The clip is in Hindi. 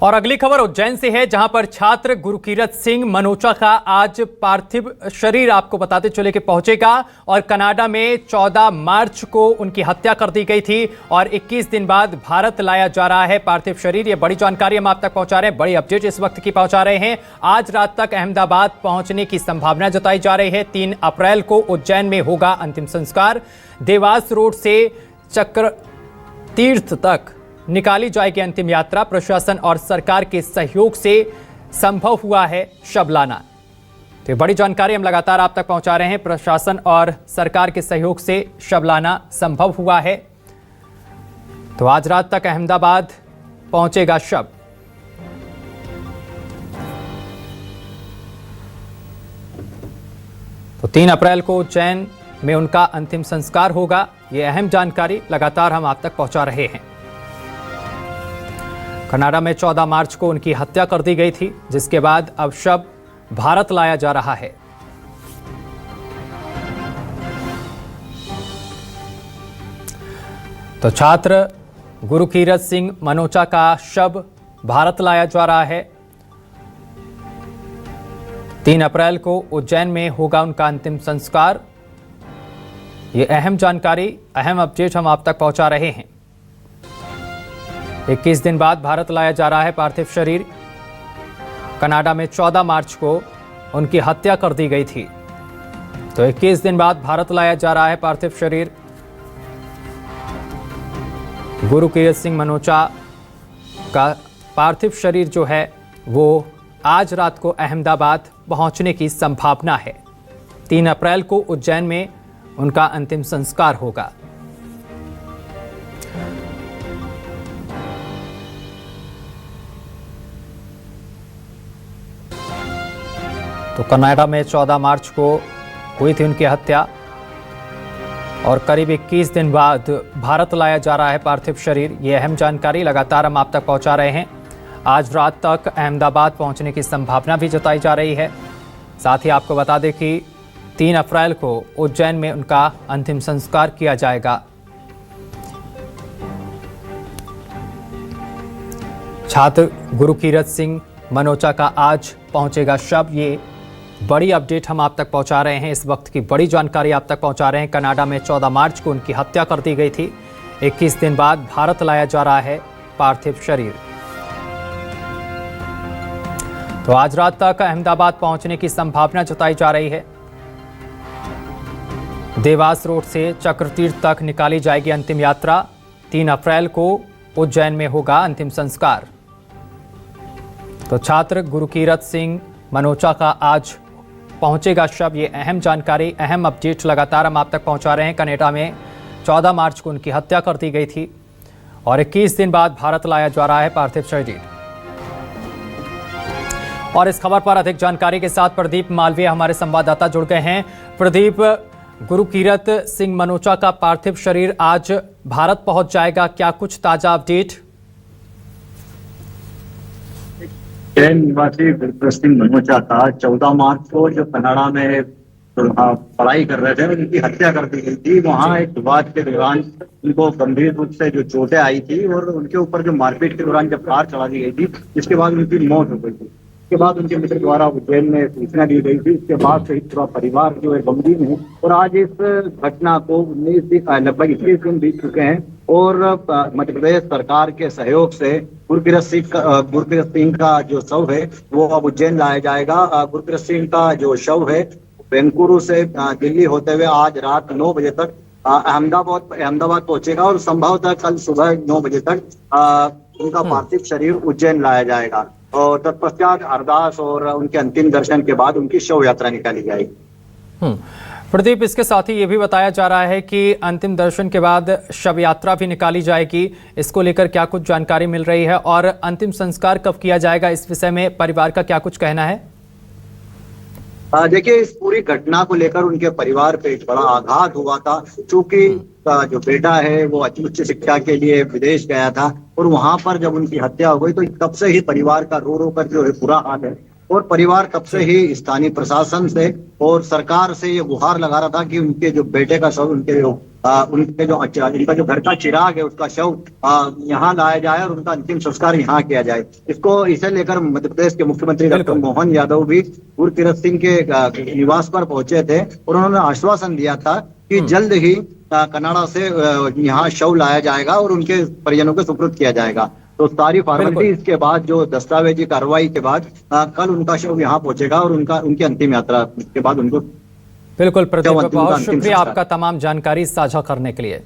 और अगली खबर उज्जैन से है, जहां पर छात्र गुरुकीरत सिंह मनोचा का आज पार्थिव शरीर आपको बताते चले कि पहुंचेगा। और कनाडा में 14 मार्च को उनकी हत्या कर दी गई थी और 21 दिन बाद भारत लाया जा रहा है पार्थिव शरीर। ये बड़ी जानकारी हम आप तक पहुंचा रहे हैं, बड़ी अपडेट इस वक्त की पहुंचा रहे हैं। आज रात तक अहमदाबाद पहुंचने की संभावना जताई जा रही है। 3 अप्रैल को उज्जैन में होगा अंतिम संस्कार। देवास रोड से चक्र तीर्थ तक निकाली जाएगी अंतिम यात्रा। प्रशासन और सरकार के सहयोग से संभव हुआ है शव लाना। तो बड़ी जानकारी हम लगातार आप तक पहुंचा रहे हैं। प्रशासन और सरकार के सहयोग से शव लाना संभव हुआ है। तो आज रात तक अहमदाबाद पहुंचेगा शव। तो 3 अप्रैल को उज्जैन में उनका अंतिम संस्कार होगा। यह अहम जानकारी लगातार हम आप तक पहुंचा रहे हैं। कनाडा में 14 मार्च को उनकी हत्या कर दी गई थी, जिसके बाद अब शव भारत लाया जा रहा है। तो छात्र गुरुकीरत सिंह मनोचा का शव भारत लाया जा रहा है। 3 अप्रैल को उज्जैन में होगा उनका अंतिम संस्कार। ये अहम जानकारी, अहम अपडेट हम आप तक पहुंचा रहे हैं। 21 दिन बाद भारत लाया जा रहा है पार्थिव शरीर। कनाडा में 14 मार्च को उनकी हत्या कर दी गई थी। तो 21 दिन बाद भारत लाया जा रहा है पार्थिव शरीर। गुरुकीरत सिंह मनोचा का पार्थिव शरीर जो है वो आज रात को अहमदाबाद पहुंचने की संभावना है। 3 अप्रैल को उज्जैन में उनका अंतिम संस्कार होगा। तो कनाडा में 14 मार्च को हुई थी उनकी हत्या और करीब 21 दिन बाद भारत लाया जा रहा है पार्थिव शरीर। ये अहम जानकारी लगातार हम आप तक पहुंचा रहे हैं। आज रात तक अहमदाबाद पहुंचने की संभावना भी जताई जा रही है। साथ ही आपको बता दें कि 3 अप्रैल को उज्जैन में उनका अंतिम संस्कार किया जाएगा। छात्र गुरुकीरत सिंह मनोचा का आज पहुंचेगा शव। ये बड़ी अपडेट हम आप तक पहुंचा रहे हैं। इस वक्त की बड़ी जानकारी आप तक पहुंचा रहे हैं। कनाडा में 14 मार्च को उनकी हत्या कर दी गई थी। 21 दिन बाद भारत लाया जा रहा है पार्थिव शरीर। तो आज रात तक अहमदाबाद पहुंचने की संभावना जताई जा रही है। देवास रोड से चक्रतीर्थ तक निकाली जाएगी अंतिम यात्रा। 3 अप्रैल को उज्जैन में होगा अंतिम संस्कार। तो छात्र गुरुकीरत सिंह मनोचा का आज पहुंचेगा शव। ये अहम जानकारी, अहम अपडेट लगातार हम आप तक पहुंचा रहे हैं। कनाडा में 14 मार्च को उनकी हत्या कर दी गई थी और 21 दिन बाद भारत लाया जा रहा है पार्थिव शरीर। और इस खबर पर अधिक जानकारी के साथ प्रदीप मालवीय हमारे संवाददाता जुड़ गए हैं। प्रदीप, गुरुकीरत सिंह मनोचा का पार्थिव शरीर आज भारत पहुंच जाएगा, क्या कुछ ताजा अपडेट? उज्जैन निवासी गुरुकीरत सिंह मनोचा का 14 मार्च को जो कनाडा में पढ़ाई कर रहे थे उनकी हत्या कर दी गई थी। वहाँ एक विवाद के दौरान उनको गंभीर रूप से जो चोटें आई थी और उनके ऊपर जो मारपीट के दौरान जब कार चला दी गई थी, जिसके बाद उनकी मौत हो गई थी। उसके बाद उनके मित्र द्वारा उज्जैन में सूचना दी गई थी। उसके बाद से पूरा परिवार जो है गमगीन है और आज इस घटना को लगभग 21 दिन बीत चुके हैं और मध्य प्रदेश सरकार के सहयोग से गुरुकीरत सिंह का जो शव है वो अब उज्जैन लाया जाएगा। गुरुकीरत सिंह का जो शव है बेंगलुरु से दिल्ली होते हुए आज रात 9 बजे तक अहमदाबाद पहुंचेगा और संभवतः कल सुबह 9 बजे तक उनका पार्थिव शरीर उज्जैन लाया जाएगा। और तत्पश्चात अरदास और उनके अंतिम दर्शन के बाद उनकी शव यात्रा निकाली जाएगी। प्रदीप, इसके साथ ही ये भी बताया जा रहा है कि अंतिम दर्शन के बाद शव यात्रा भी निकाली जाएगी। इसको लेकर क्या कुछ जानकारी मिल रही है और अंतिम संस्कार कब किया जाएगा, इस विषय में परिवार का क्या कुछ कहना है? देखिए, इस पूरी घटना को लेकर उनके परिवार पे एक बड़ा आघात हुआ था। चूंकि जो बेटा है वो उच्च शिक्षा के लिए विदेश गया था और वहां पर जब उनकी हत्या हो गई तो तब से ही परिवार का रो रो कर जो है बुरा हाल है। और परिवार तब से ही स्थानीय प्रशासन से और सरकार से ये गुहार लगा रहा था कि उनके जो बेटे का शव उनके उनके जो इनका जो घर का चिराग है उसका शव यहाँ लाया जाए और उनका अंतिम संस्कार यहाँ किया जाए। इसे लेकर मध्य प्रदेश के मुख्यमंत्री डॉक्टर मोहन यादव भी गुरकीरत सिंह के निवास पर पहुंचे थे और उन्होंने आश्वासन दिया था कि जल्द ही कनाडा से यहाँ शव लाया जाएगा और उनके परिजनों को सुपुर्द किया जाएगा। तो सारी फॉर्मेलिटीज के बाद, जो दस्तावेजी कार्रवाई के बाद कल उनका शव यहाँ पहुंचेगा और उनकी अंतिम यात्रा के बाद उनको बिल्कुल प्रदीप, अंतिम बहुत शुक्रिया संस्कार। आपका तमाम जानकारी साझा करने के लिए।